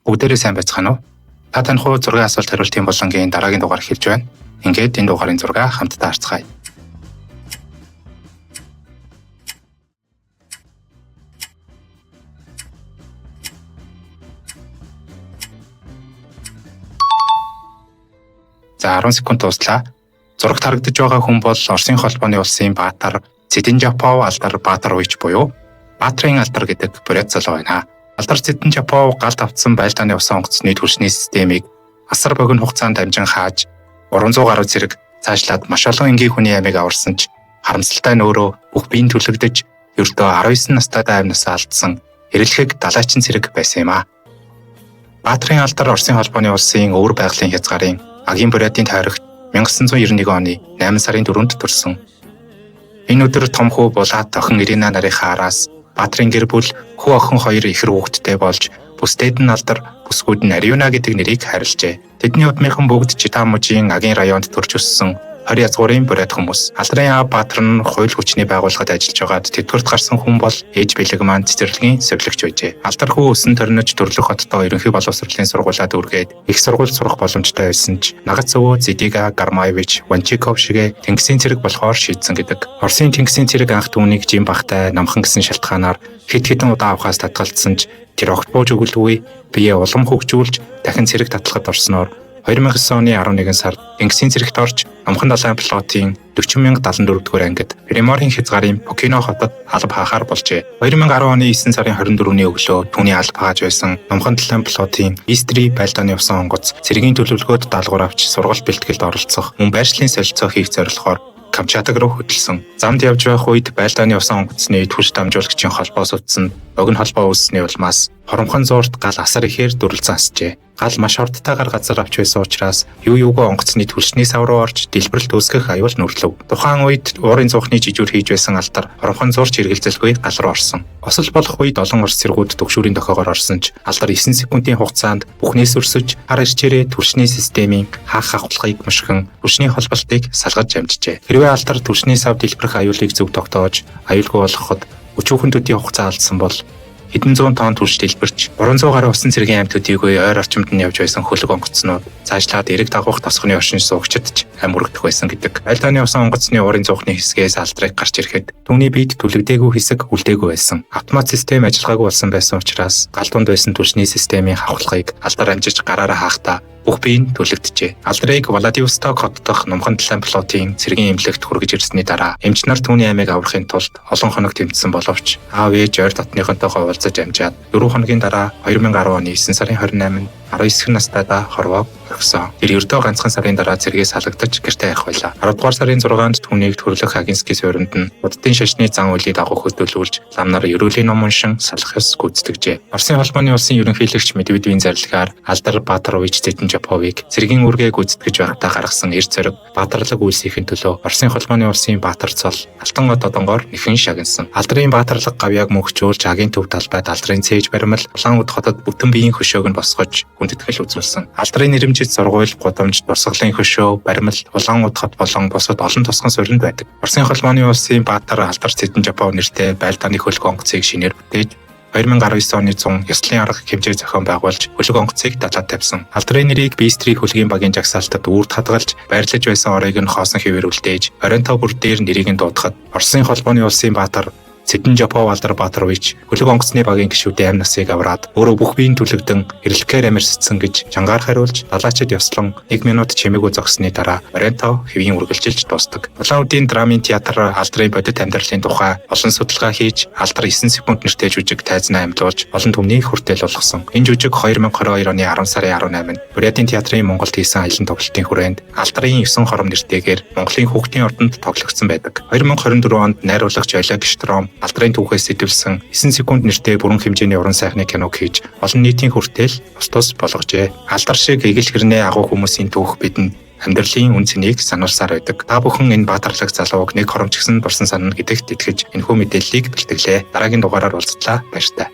Бүгдээрээ сайн байцгаана уу? Та тань хуу 6 асуулт хариултын болонгийн дараагийн дугаар эхэлж байна. Ингээд энэ дугаарын 6 хамтдаа харцгаая. За 10 секунд дуслаа. Зурагт харагдаж байгаа хүн бол Оросын холбооны улсын баатар Цэдэн-Жапов алдар Баатарович буюу Баатрын алдар гэдэг бурят залуу байна. Алдар Цэдэн-Жапов галд автсан байлдааны усан онгоцны түлшний системийг асар богино хугацаанд дамжин хааж 300 гаруй зэрэг цаашлаад маш олон энгийн хүний амийг аварсан ч харамсалтай нь өөрөө бүх биеийн төлөгдөж ердөө 19 настайдаа амнасаа алдсан эрэлхэг далайчин цэрэг байсан юм а. Баатрын алдар Оросын холбооны улсын өвөр байгалийн хязгаарын агийн бурятын тойрогт 1991 оны 8 сарын 4-нд төрсөн. Энэ өдөр том хүү Булат охин Ирина нарынхаа араас Баатрын гэр бүл хүү охин хоёр ихэр хүүхэдтэй болж бүсдээд нь алдар бүсгүүд нь Ариуна гэдэг нэрийг хайрлжээ. Тэдний удмынхан бүгд Читамужийн агийн районд төрж өссөн 20 язгуурын бурят хүмүүс. Алдрын аав Баатар нь хууль хүчний байгууллагад ажиллаж байгаад тэтгэврт гарсан хүн бол ээж бэлэг маань цэцэрлэгийн сувилагч байжээ. Алдар хүү өсөн төрнөж Төрлөх хоттой ерөнхий боловсролын сургуулиуд үргээд их сургууль сурах боломжтой байсан ч нагац өвөө Зидига Гармаевич Ванчиков шигэ тэнгисийн цэрэг болохоор шийдсэн гэдэг. Оросын тэнгисийн цэрэг анх түүнийг жим багтай намхан гэсэн шалтгаанаар хэд хэдэн удаа авахаас татгалцсан ч тэр огт бууж өгөлгүй бие улам хөгжүүлж дахин цэрэг татлахад орсноор 2009 оны 11 сард Тэнгисийн цэрэгт орж Номхон далайн флотын 40,074 дугаар ангид Приморын хязгаарын Букино хотод алба хаахаар болжээ. 2010 оны 9 сарын 24-ний өглөө түүний алба хааж байсан Номхон далайн флотын Истри байлдааны усан онгоц цэргийн төлөвлөгөөд даалгавар авч сургалт бэлтгэлд оролцох, мөн байршлын солилцоо хийх зорилгоор Камчатаг руу хөдөлсөн. Замд явж байх үед байлдааны усан онгоцны түлш дамжуулагчийн холбоос утсан богино холбоо үүссэний улмаас хоромхон зуурт гал асар ихээр дүрлзэн асжээ. Гал маш хурдтайгаар газар авч байсан учраас юугаа онгоцны түлшний сав руу орж дэлбэрэлт үүсгэх аюул нүрлэв. Тухайн үед уурын зуухны жижүүр хийж байсан алдар хоромхон зуурч хэрэгэлзэлгүй гал руу орсон. Осол болох үед олон орос цэргүүд төгшүүрийн дохоогоор орсон ч алдар 9 секундын хугацаанд бүхнээс өрсөж хар ирчээрээ түлшний системийн хаах хавхлагыг мушгин түлшний холболтыг салгаж амжжээ. Хэрвээ алдар түлшний сав дэлбэрэх аюулыг зөв тогтоож аюулгүй болгоход өчүүхэн төдий хугацаа алдсан бол хэдэн зуун тонн түлш дэлбэрч 300 гаруй усан цэргийн амьд төдийгүй ойр орчимд нь явж байсан хөлөг онгоцнууд цаашлаад эрэг дагуух тосгоны оршин суугчид ч ам өргөдөх байсан гэдэг. Байлдааны усан онгоцны уурын зуухны хэсгээс алдрыг гарч ирэхэд түүний биед түлэгдээгүй хэсэг үлдээгүй байсан. Автомат систем ажиллагаагүй болсон байсан учраас гал дунд байсан түлшний системийн хавхлагыг алдар амжиж гараараа хаахтаа бүх бие нь түлэгдэжээ. Алдрыг Владивосток хот дахь Номхон далайн флотын цэргийн эмнэлэгт хүргэж ирсний дараа эмч нар түүний амийг аврахын тулд олон хоног тэмцсэн боловч аав ээж ойр дотныхонтойгоо уулзаж амжаад 4 хоногийн дараа 2010 оны 9 сарын 28-нд 19 настайдаа хорвоо орхисон. Тэр ердөө ганцхан сарын дараа цэргээс халагдаж гэртээ явах байлаа. 10 дугаар сарын 6-нд түүнийг Төрлөх Агинский суурьнд нь Буддын шашны зан үйлийг дагуу хөдөлгүүлж лам нар ерөөлийн ном уншин салах ёс гүйцэтгэжээ. Оросын холбооны улсын ерөнхийлөгч Медведевийн зарлигаар Алдар Баатарович Цэдэн-Жаповыг цэргийн үргээ гүйцэтгэж байхдаа гаргасан эрд зориг баатарлаг үйлсийн төлөө Оросын холбооны улсын Баатар цол Алтан гот одонгоор нэхэн шагнасан. Алдрын баатарлаг гавьяаг мөнхжүүлж агийн төв талбайд алдрын цээж баримл Улаан уд хотод бүтэн биеийн хөшөөг нь босгож хүндэтгэл үзүүлсэн. Алдрын нэрэмжит сургууль, гудамж, дурсгалын хөшөө, баримл, Улаан уд хот болон бусад олон тосгон суурьнд байдаг. Оросын холбооны улсын Баатар Алдар Цэдэн-Жапов нэртэй байлдааны хөлөг онгоцыг шинээр бүтээж 2019 оны 100 ёслолын арга хэмжээ зохион байгуулж хөлөг онгоцыг далаад тавьсан. Алдрын нэрийг Бистрий хөлгийн багийн жагсаалтад үрд хадгалж байрлаж байсан оройг нь хоосон хэвээр үлдээж 25 бүр дээр нэрийг нь дуудахад Оросын холбооны улсын Баатар Цэдэн-Жапов Алдар Баатарович хөлөг онгоцны багийн гишүүдийн амь насыг авраад өөрөө бүх биеийн түлэгдэн эрэлхээр амьарсцсан гэж жангаар хариулж далаачид ёслон 1 минут чимээгүй зогссны дараа Оренто хэвийн үргэлжилж дуустдаг. Улаан удийн драмын театр алдрын бодит амьдралын тухай олон судалгаа хийж алдар 9 секунд нэртэй жүжиг тайзнаа амьлуулж олон түмнийг хүртэл болгосон. Энэ жүжиг 2022 оны 10 сарын 18-нд Бурятын театрын Монголд хийсэн аялан тоглолтын хүрээнд алдрын 9 хором нэртэйгээр Монголын хүүхдийн ордонд тоглогдсон байдаг. 2024 онд найруулагч Олег Штром алдрын түүхээс сэтвэлсэн 9 секунд нэртэй бүрэн хэмжээний уран сайхны киног хийж олон нийтийн хүртэл ус болгожээ. Алдар шиг эгэл хэрнээ агуу хүмүүсийн түүх бидэнд амьдралын үн цэнийг сануулсаар байдаг. Та бүхэн энэ баатарлаг залууг нэг хоромч гисэн дурсан санана гэдэгт итгэж энэхүү мэдээллийг бэлтгэлээ. Дараагийн дугаараар уулзлаа. Баяр та.